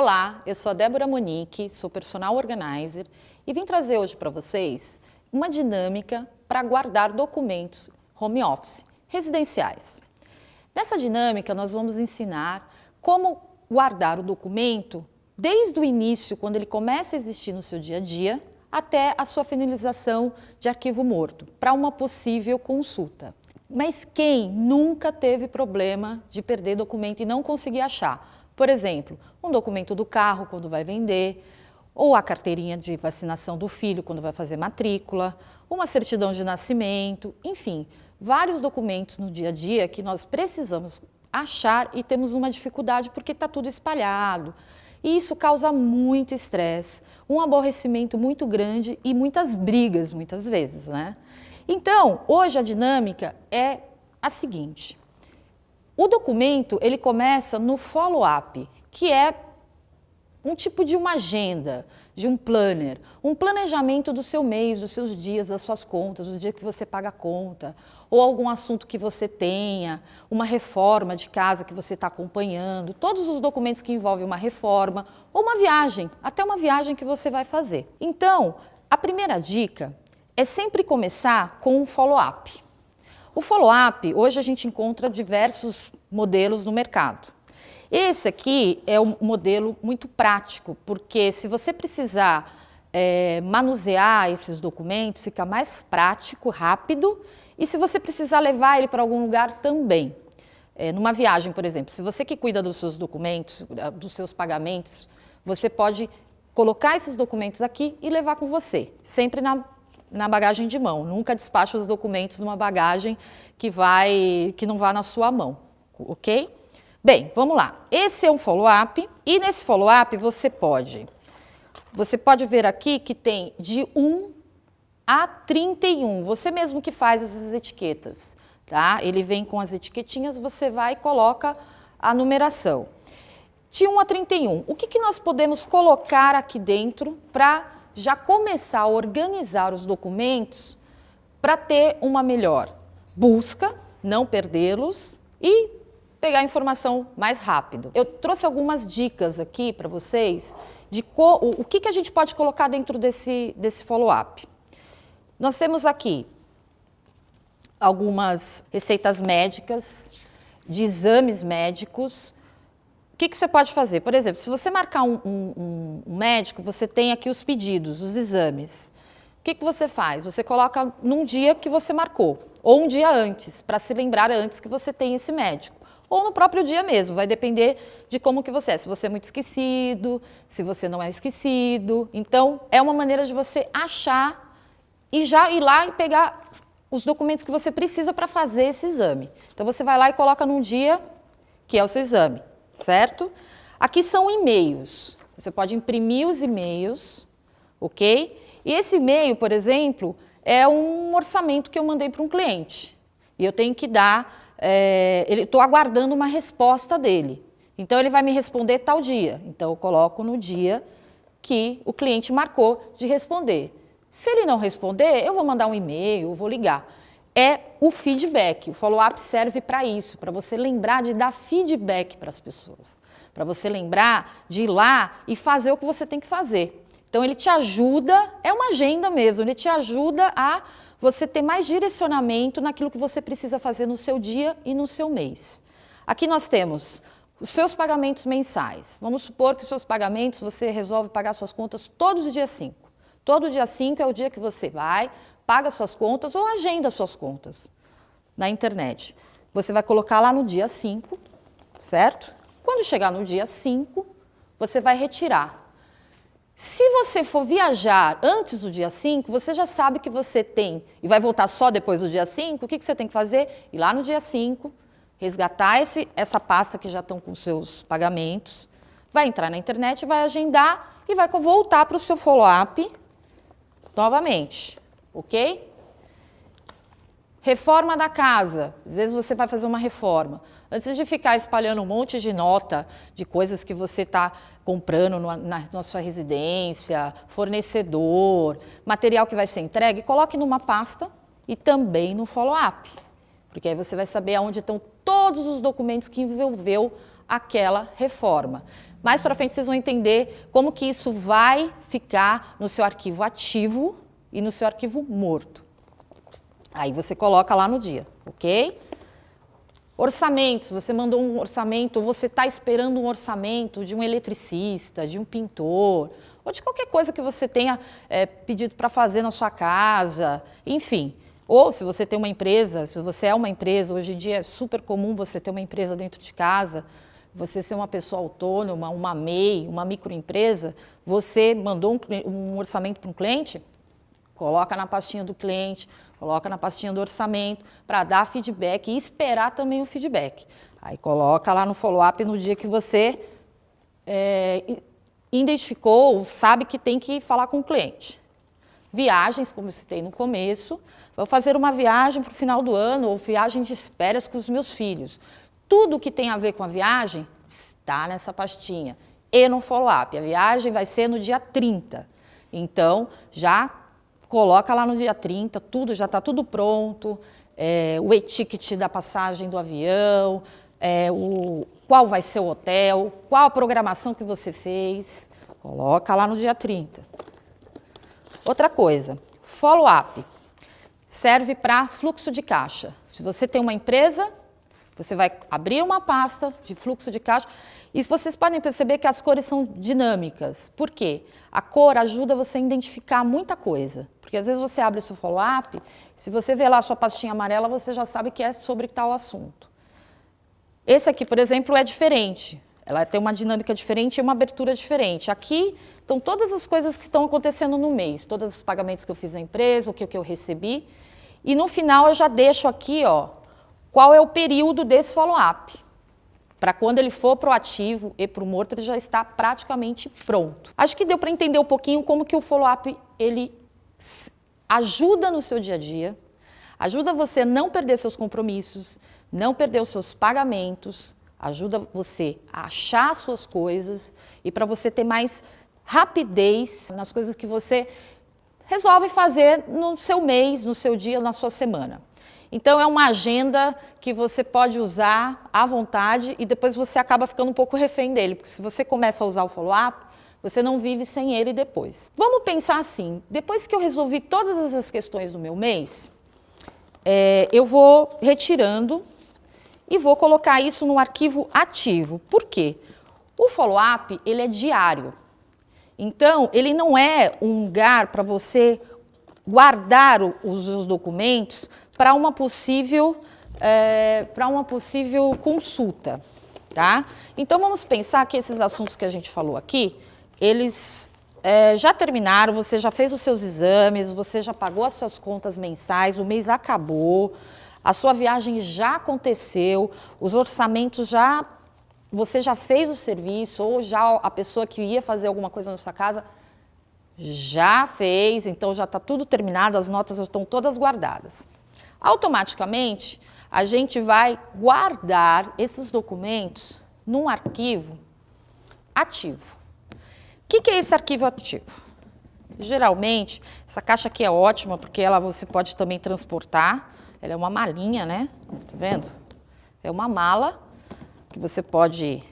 Olá, eu sou a Débora Monique, sou personal organizer e vim trazer hoje para vocês uma dinâmica para guardar documentos home office, residenciais. Nessa dinâmica, nós vamos ensinar como guardar o documento desde o início, quando ele começa a existir no seu dia a dia, até a sua finalização de arquivo morto, para uma possível consulta. Mas quem nunca teve problema de perder documento e não conseguir achar? Por exemplo, um documento do carro quando vai vender, ou a carteirinha de vacinação do filho quando vai fazer matrícula, uma certidão de nascimento, enfim, vários documentos no dia a dia que nós precisamos achar e temos uma dificuldade porque está tudo espalhado. E isso causa muito estresse, um aborrecimento muito grande e muitas brigas, muitas vezes, né? Então, hoje a dinâmica é a seguinte. O documento, ele começa no follow-up, que é um tipo de uma agenda, de um planner, um planejamento do seu mês, dos seus dias, das suas contas, do dia que você paga a conta, ou algum assunto que você tenha, uma reforma de casa que você está acompanhando, todos os documentos que envolvem uma reforma, ou uma viagem, até uma viagem que você vai fazer. Então, a primeira dica é sempre começar com um follow-up. O follow-up, hoje a gente encontra diversos modelos no mercado. Esse aqui é um modelo muito prático, porque se você precisar manusear esses documentos, fica mais prático, rápido, e se você precisar levar ele para algum lugar também. Numa viagem, por exemplo, se você que cuida dos seus documentos, dos seus pagamentos, você pode colocar esses documentos aqui e levar com você, sempre na bagagem de mão. Nunca despacha os documentos numa bagagem que não vá na sua mão, ok? Bem, vamos lá. Esse é um follow-up e nesse follow-up você pode ver aqui que tem de 1 a 31. Você mesmo que faz essas etiquetas, tá? Ele vem com as etiquetinhas, você vai e coloca a numeração. De 1 a 31. O que nós podemos colocar aqui dentro para já começar a organizar os documentos para ter uma melhor busca, não perdê-los e pegar a informação mais rápido. Eu trouxe algumas dicas aqui para vocês de o que a gente pode colocar dentro desse follow-up. Nós temos aqui algumas receitas médicas, de exames médicos. O que você pode fazer? Por exemplo, se você marcar um médico, você tem aqui os pedidos, os exames. O que você faz? Você coloca num dia que você marcou, ou um dia antes, para se lembrar antes que você tem esse médico. Ou no próprio dia mesmo, vai depender de como que você é. Se você é muito esquecido, se você não é esquecido. Então, é uma maneira de você achar e já ir lá e pegar os documentos que você precisa para fazer esse exame. Então, você vai lá e coloca num dia que é o seu exame. Certo? Aqui são e-mails. Você pode imprimir os e-mails, ok? E esse e-mail, por exemplo, é um orçamento que eu mandei para um cliente. E eu tenho que dar, estou aguardando uma resposta dele. Então, ele vai me responder tal dia. Então, eu coloco no dia que o cliente marcou de responder. Se ele não responder, eu vou mandar um e-mail, eu vou ligar. É o feedback. O follow-up serve para isso, para você lembrar de dar feedback para as pessoas, para você lembrar de ir lá e fazer o que você tem que fazer. Então, ele te ajuda, é uma agenda mesmo, ele te ajuda a você ter mais direcionamento naquilo que você precisa fazer no seu dia e no seu mês. Aqui nós temos os seus pagamentos mensais. Vamos supor que os seus pagamentos, você resolve pagar suas contas todos os dias 5. Todo dia 5 é o dia que você vai, paga suas contas ou agenda suas contas na internet. Você vai colocar lá no dia 5, certo? Quando chegar no dia 5, você vai retirar. Se você for viajar antes do dia 5, você já sabe que você tem, e vai voltar só depois do dia 5, o que você tem que fazer? Ir lá no dia 5, resgatar essa pasta que já estão com seus pagamentos, vai entrar na internet, vai agendar e vai voltar para o seu follow-up novamente. Ok? Reforma da casa. Às vezes você vai fazer uma reforma. Antes de ficar espalhando um monte de nota de coisas que você está comprando na sua residência, fornecedor, material que vai ser entregue, coloque numa pasta e também no follow-up. Porque aí você vai saber aonde estão todos os documentos que envolveu aquela reforma. Mais para frente vocês vão entender como que isso vai ficar no seu arquivo ativo e no seu arquivo morto. Aí você coloca lá no dia, ok? Orçamentos, você mandou um orçamento, você está esperando um orçamento de um eletricista, de um pintor, ou de qualquer coisa que você tenha pedido para fazer na sua casa, enfim. Ou se você tem uma empresa, se você é uma empresa, hoje em dia é super comum você ter uma empresa dentro de casa, você ser uma pessoa autônoma, uma MEI, uma microempresa, você mandou um orçamento para um cliente, coloca na pastinha do cliente, coloca na pastinha do orçamento para dar feedback e esperar também o feedback. Aí coloca lá no follow-up no dia que você identificou, sabe que tem que falar com o cliente. Viagens, como eu citei no começo, vou fazer uma viagem para o final do ano ou viagem de férias com os meus filhos. Tudo que tem a ver com a viagem está nessa pastinha e no follow-up. A viagem vai ser no dia 30. Então, já coloca lá no dia 30, tudo já está tudo pronto, o e-ticket da passagem do avião, qual vai ser o hotel, qual a programação que você fez, coloca lá no dia 30. Outra coisa, follow-up, serve para fluxo de caixa. Se você tem uma empresa, você vai abrir uma pasta de fluxo de caixa e vocês podem perceber que as cores são dinâmicas. Por quê? A cor ajuda você a identificar muita coisa. Porque às vezes você abre o seu follow-up, se você vê lá a sua pastinha amarela, você já sabe que é sobre tal assunto. Esse aqui, por exemplo, é diferente. Ela tem uma dinâmica diferente e uma abertura diferente. Aqui estão todas as coisas que estão acontecendo no mês, todos os pagamentos que eu fiz à empresa, o que eu recebi. E no final eu já deixo aqui, ó, qual é o período desse follow-up. Para quando ele for para o ativo e para o morto, ele já está praticamente pronto. Acho que deu para entender um pouquinho como que o follow-up ele ajuda no seu dia a dia, ajuda você a não perder seus compromissos, não perder os seus pagamentos, ajuda você a achar as suas coisas e para você ter mais rapidez nas coisas que você resolve fazer no seu mês, no seu dia, na sua semana. Então, é uma agenda que você pode usar à vontade e depois você acaba ficando um pouco refém dele, porque se você começa a usar o follow-up, você não vive sem ele depois. Vamos pensar assim, depois que eu resolvi todas essas questões do meu mês, eu vou retirando e vou colocar isso no arquivo ativo. Por quê? O follow-up, ele é diário. Então, ele não é um lugar para você guardar os documentos para uma possível consulta, tá? Então, vamos pensar que esses assuntos que a gente falou aqui, eles já terminaram, você já fez os seus exames, você já pagou as suas contas mensais, o mês acabou, a sua viagem já aconteceu, os orçamentos você já fez o serviço, ou já a pessoa que ia fazer alguma coisa na sua casa já fez, então já está tudo terminado, as notas já estão todas guardadas. Automaticamente, a gente vai guardar esses documentos num arquivo ativo. O que é esse arquivo ativo? Geralmente, essa caixa aqui é ótima, porque você pode também transportar, ela é uma malinha, né? Tá vendo? É uma mala que você pode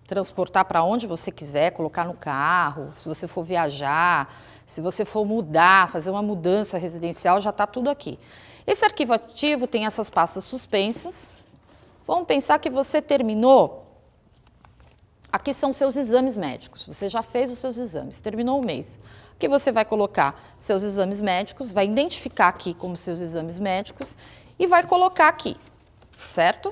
transportar para onde você quiser, colocar no carro, se você for viajar, se você for mudar, fazer uma mudança residencial, já está tudo aqui. Esse arquivo ativo tem essas pastas suspensas. Vamos pensar que você terminou. Aqui são seus exames médicos. Você já fez os seus exames, terminou o mês. Aqui você vai colocar seus exames médicos, vai identificar aqui como seus exames médicos e vai colocar aqui, certo?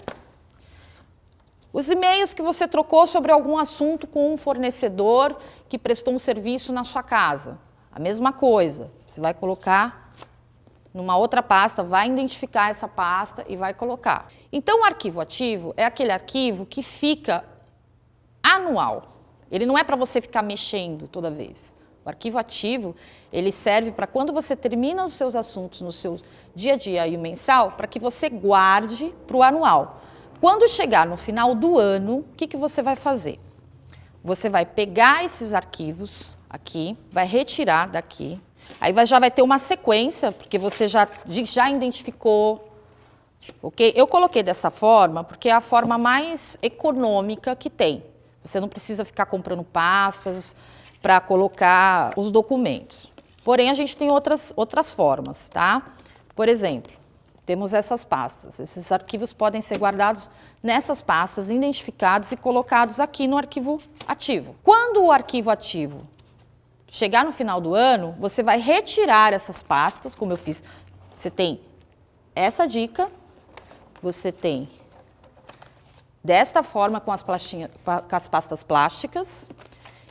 Os e-mails que você trocou sobre algum assunto com um fornecedor que prestou um serviço na sua casa. A mesma coisa, você vai colocar numa outra pasta, vai identificar essa pasta e vai colocar. Então, o arquivo ativo é aquele arquivo que fica anual. Ele não é para você ficar mexendo toda vez. O arquivo ativo, ele serve para quando você termina os seus assuntos no seu dia a dia e o mensal, para que você guarde para o anual. Quando chegar no final do ano, o que você vai fazer? Você vai pegar esses arquivos aqui, vai retirar daqui, aí já vai ter uma sequência, porque você já identificou, ok? Eu coloquei dessa forma porque é a forma mais econômica que tem. Você não precisa ficar comprando pastas para colocar os documentos. Porém, a gente tem outras formas, tá? Por exemplo, temos essas pastas. Esses arquivos podem ser guardados nessas pastas, identificados e colocados aqui no arquivo ativo. Quando o arquivo ativo chegar no final do ano, você vai retirar essas pastas, como eu fiz. Você tem essa dica, você tem desta forma com as pastas plásticas,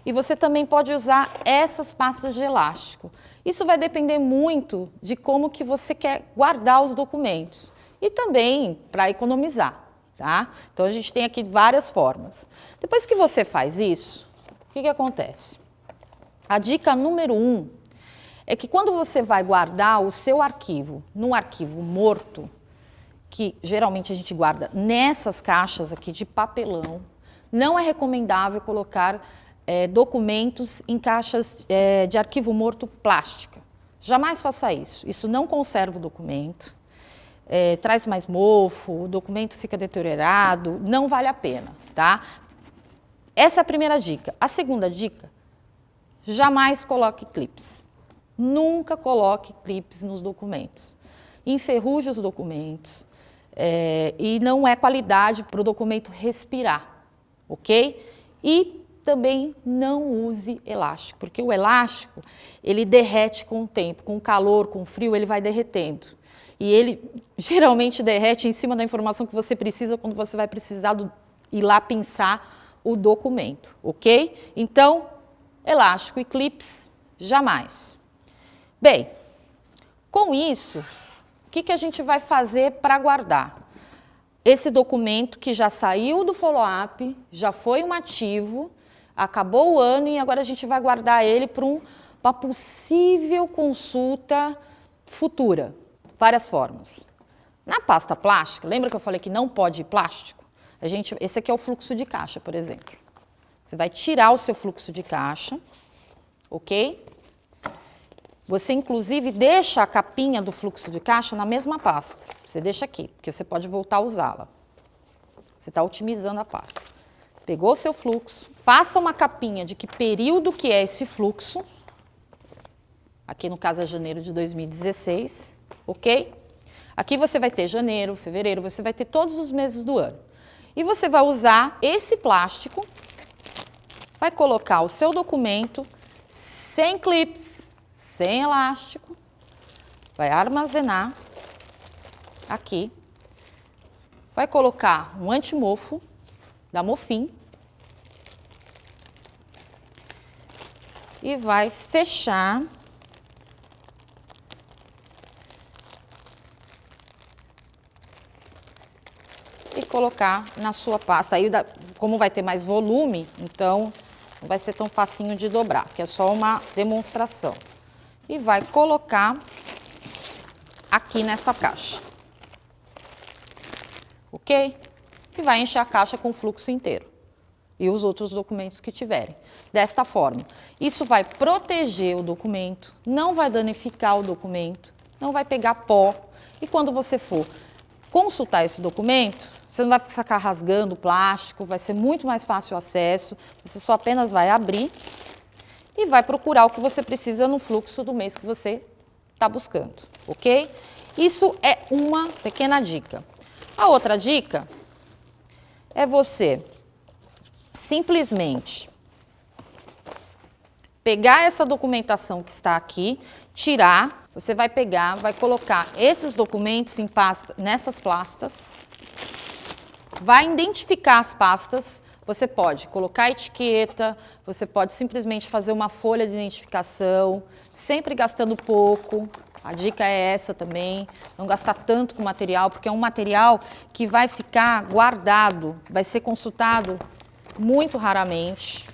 e você também pode usar essas pastas de elástico. Isso vai depender muito de como que você quer guardar os documentos e também para economizar, tá? Então a gente tem aqui várias formas. Depois que você faz isso, o que acontece? A dica número 1 é que quando você vai guardar o seu arquivo num arquivo morto, que geralmente a gente guarda nessas caixas aqui de papelão, não é recomendável colocar documentos em caixas de arquivo morto plástica. Jamais faça isso. Isso não conserva o documento, traz mais mofo, o documento fica deteriorado, não vale a pena, tá? Essa é a primeira dica. A segunda dica, jamais coloque clips. Nunca coloque clips nos documentos. Enferruje os documentos e não é qualidade para o documento respirar, ok? E também não use elástico, porque o elástico, ele derrete com o tempo, com o calor, com o frio, ele vai derretendo. E ele geralmente derrete em cima da informação que você precisa quando você vai precisar ir lá pinçar o documento, ok? Então, elástico e clips, jamais. Bem, com isso, o que a gente vai fazer para guardar? Esse documento que já saiu do follow-up, já foi um ativo, acabou o ano e agora a gente vai guardar ele para uma possível consulta futura. Várias formas. Na pasta plástica, lembra que eu falei que não pode ir plástico? Esse aqui é o fluxo de caixa, por exemplo. Você vai tirar o seu fluxo de caixa, ok? Você, inclusive, deixa a capinha do fluxo de caixa na mesma pasta. Você deixa aqui, porque você pode voltar a usá-la. Você está otimizando a pasta. Pegou o seu fluxo, faça uma capinha de que período que é esse fluxo. Aqui, no caso, é janeiro de 2016, ok? Aqui você vai ter janeiro, fevereiro, você vai ter todos os meses do ano. E você vai usar esse plástico, vai colocar o seu documento sem clips, sem elástico, vai armazenar aqui, vai colocar um antimofo da Mofin e vai fechar e colocar na sua pasta. Aí, como vai ter mais volume, então não vai ser tão facinho de dobrar, que é só uma demonstração. E vai colocar aqui nessa caixa, ok? E vai encher a caixa com o fluxo inteiro e os outros documentos que tiverem. Desta forma, isso vai proteger o documento, não vai danificar o documento, não vai pegar pó. E quando você for consultar esse documento, você não vai ficar rasgando o plástico, vai ser muito mais fácil o acesso, você só apenas vai abrir e vai procurar o que você precisa no fluxo do mês que você está buscando, ok? Isso é uma pequena dica. A outra dica é você simplesmente pegar essa documentação que está aqui, tirar, você vai pegar, vai colocar esses documentos em nessas pastas, vai identificar as pastas, você pode colocar a etiqueta, você pode simplesmente fazer uma folha de identificação, sempre gastando pouco. A dica é essa também, não gastar tanto com material, porque é um material que vai ficar guardado, vai ser consultado muito raramente.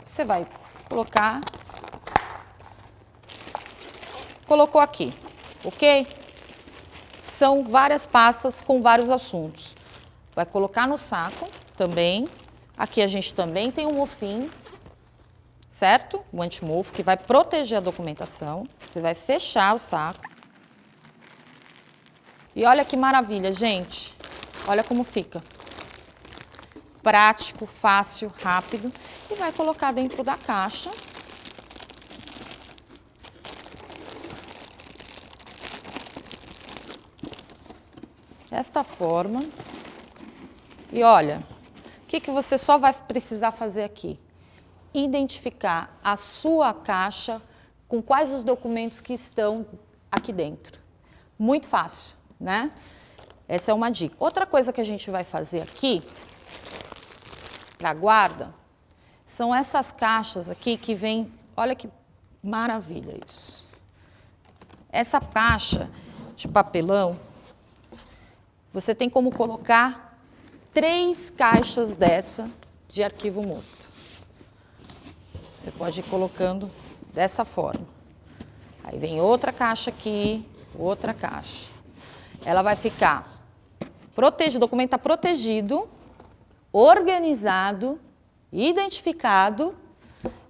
Você vai colocar, colocou aqui, ok? São várias pastas com vários assuntos. Vai colocar no saco também. Aqui a gente também tem um Mofin, certo? O antimofo que vai proteger a documentação. Você vai fechar o saco. E olha que maravilha, gente. Olha como fica. prático, fácil, rápido e vai colocar dentro da caixa. Desta forma. E olha, o que você só vai precisar fazer aqui? Identificar a sua caixa com quais os documentos que estão aqui dentro. Muito fácil, né? Essa é uma dica. Outra coisa que a gente vai fazer aqui, para guarda, são essas caixas aqui que vem, olha que maravilha isso. Essa caixa de papelão, você tem como colocar 3 caixas dessa de arquivo mútuo. Você pode ir colocando dessa forma. Aí vem outra caixa aqui, outra caixa. Ela vai ficar protegido, o documento está protegido, organizado, identificado,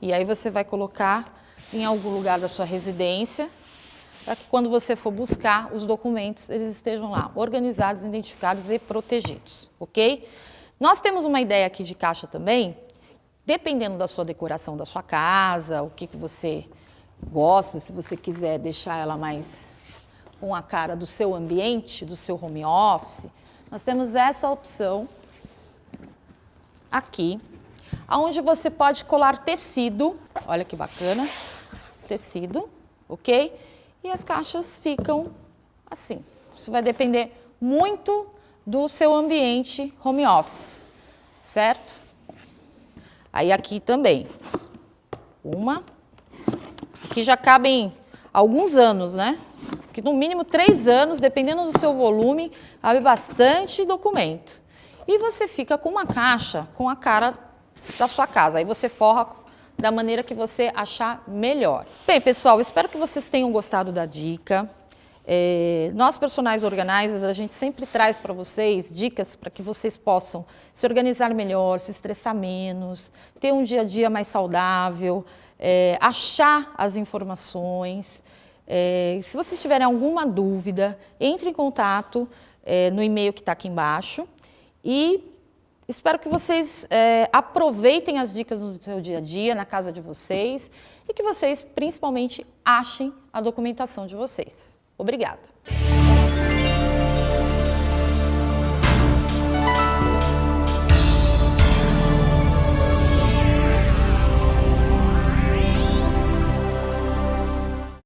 e aí você vai colocar em algum lugar da sua residência, para que quando você for buscar os documentos, eles estejam lá, organizados, identificados e protegidos, ok? Nós temos uma ideia aqui de caixa também, dependendo da sua decoração da sua casa, o que você gosta, se você quiser deixar ela mais com a cara do seu ambiente, do seu home office, nós temos essa opção aqui, onde você pode colar tecido, olha que bacana, tecido, ok? E as caixas ficam assim. Isso vai depender muito do seu ambiente home office, certo? Aí aqui também, uma, que já cabem alguns anos, né? Que no mínimo 3 anos, dependendo do seu volume, cabe bastante documento. E você fica com uma caixa com a cara da sua casa. Aí você forra da maneira que você achar melhor. Bem, pessoal, espero que vocês tenham gostado da dica. Nós, Personagens Organizers, a gente sempre traz para vocês dicas para que vocês possam se organizar melhor, se estressar menos, ter um dia a dia mais saudável, achar as informações. Se vocês tiverem alguma dúvida, entre em contato no e-mail que está aqui embaixo e espero que vocês aproveitem as dicas no seu dia a dia, na casa de vocês e que vocês, principalmente, achem a documentação de vocês. Obrigada!